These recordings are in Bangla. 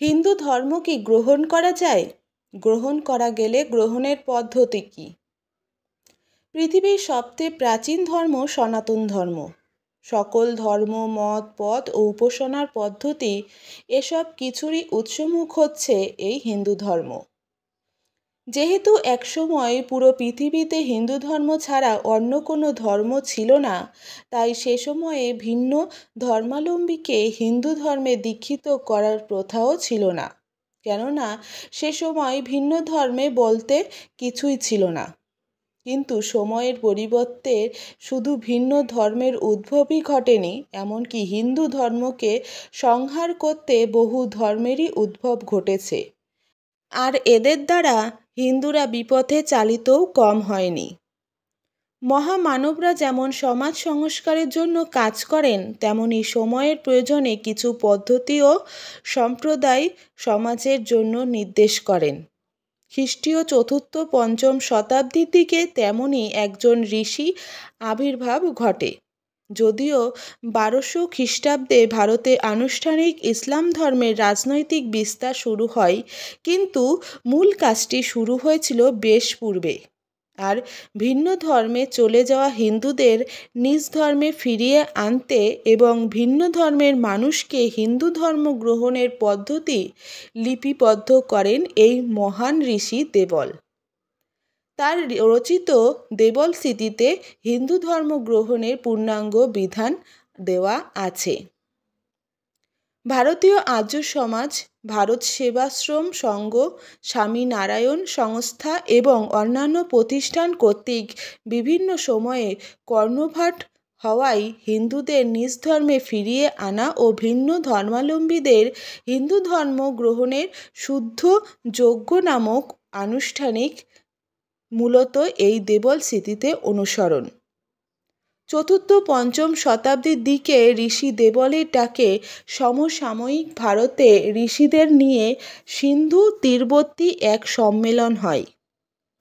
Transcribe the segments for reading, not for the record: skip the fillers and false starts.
হিন্দু ধর্ম কি গ্রহণ করা যায়? গ্রহণ করা গেলে গ্রহণের পদ্ধতি কী? পৃথিবীর সবচেয়ে প্রাচীন ধর্ম সনাতন ধর্ম। সকল ধর্ম, মত, পথ ও উপাসনার পদ্ধতি এসব কিছুরই উৎসমুখ হচ্ছে এই হিন্দু ধর্ম। যেহেতু একসময় পুরো পৃথিবীতে হিন্দু ধর্ম ছাড়া অন্য কোনো ধর্ম ছিল না, তাই সে সময়ে ভিন্ন ধর্মাবলম্বীকে হিন্দু ধর্মে দীক্ষিত করার প্রথাও ছিল না। কেননা সে সময় ভিন্ন ধর্মে বলতে কিছুই ছিল না। কিন্তু সময়ের পরিবর্তে শুধু ভিন্ন ধর্মের উদ্ভবই ঘটেনি, এমনকি হিন্দু ধর্মকে সংহার করতে বহু ধর্মেরই উদ্ভব ঘটেছে। আর এদের দ্বারা হিন্দুরা বিপথে চালিতও কম হয়নি। মহামানবরা যেমন সমাজ সংস্কারের জন্য কাজ করেন, তেমনি সময়ের প্রয়োজনে কিছু পদ্ধতি ও সম্প্রদায় সমাজের জন্য নির্দেশ করেন। খ্রিস্টীয় চতুর্থ-পঞ্চম শতাব্দীর দিকে তেমনি একজন ঋষি আবির্ভাব ঘটে। যদিও 1200 খ্রিস্টাব্দে ভারতে আনুষ্ঠানিক ইসলাম ধর্মের রাজনৈতিক বিস্তার শুরু হয়, কিন্তু মূল কাজটি শুরু হয়েছিল বেশ পূর্বে। আর ভিন্ন ধর্মে চলে যাওয়া হিন্দুদের নিজ ধর্মে ফিরিয়ে আনতে এবং ভিন্ন ধর্মের মানুষকে হিন্দু ধর্ম গ্রহণের পদ্ধতি লিপিবদ্ধ করেন এই মহান ঋষি দেবল। তার রচিত দেবল স্মৃতিতে হিন্দু ধর্ম গ্রহণের পূর্ণাঙ্গ বিধান দেওয়া আছে। ভারতীয় আর্য সমাজ, ভারত সেবাশ্রম সংঘ, স্বামীনারায়ণ সংস্থা এবং অন্যান্য প্রতিষ্ঠান কর্তৃক বিভিন্ন সময়ে কর্ণপাত হওয়ায় হিন্দুদের নিজ ধর্মে ফিরিয়ে আনা ও ভিন্ন ধর্মাবলম্বীদের হিন্দু ধর্ম গ্রহণের শুদ্ধ যজ্ঞ নামক আনুষ্ঠানিক মূলত এই দেবল স্মৃতিতে অনুসরণ। চতুর্থ-পঞ্চম শতাব্দীর দিকে ঋষি দেবলের ডাকে সমসাময়িক ভারতে ঋষিদের নিয়ে সিন্ধু তীরবর্তী এক সম্মেলন হয়।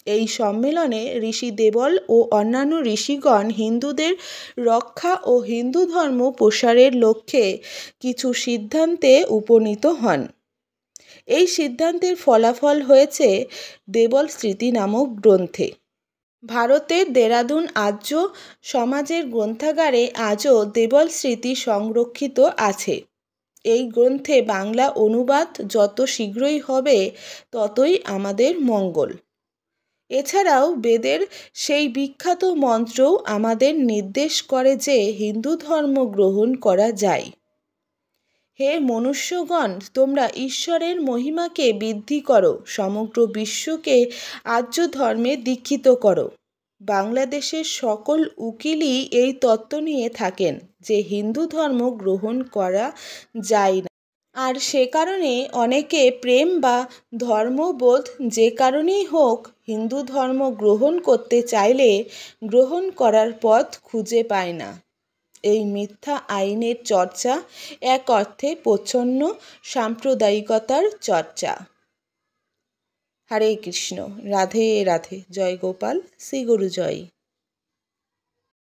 এই সম্মেলনে ঋষি দেবল ও অন্যান্য ঋষিগণ হিন্দুদের রক্ষা ও হিন্দু ধর্ম প্রসারের লক্ষ্যে কিছু সিদ্ধান্তে উপনীত হন। এই সিদ্ধান্তের ফলাফল হয়েছে দেবল স্মৃতি নামক গ্রন্থে। ভারতের দেরাদুন আর্য সমাজের গ্রন্থাগারে আজও দেবল স্মৃতি সংরক্ষিত আছে। এই গ্রন্থে বাংলা অনুবাদ যত শীঘ্রই হবে ততই আমাদের মঙ্গল। এছাড়াও বেদের সেই বিখ্যাত মন্ত্রও আমাদের নির্দেশ করে যে হিন্দু ধর্ম গ্রহণ করা যায়। হে মনুষ্যগণ, তোমরা ঈশ্বরের মহিমাকে বৃদ্ধি করো, সমগ্র বিশ্বকে আর্য ধর্মে দীক্ষিত করো। বাংলাদেশের সকল উকিলই এই তত্ত্ব নিয়ে থাকেন যে হিন্দু ধর্ম গ্রহণ করা যায় না। আর সে কারণে অনেকে প্রেম বা ধর্মবোধ যে কারণেই হোক হিন্দু ধর্ম গ্রহণ করতে চাইলে গ্রহণ করার পথ খুঁজে পায় না। এই মিথ্যা আইনের চর্চা এক অর্থে প্রচ্ছন্ন সাম্প্রদায়িকতার চর্চা। হরে কৃষ্ণ, রাধে রাধে, জয় গোপাল, শ্রী গুরু জয়।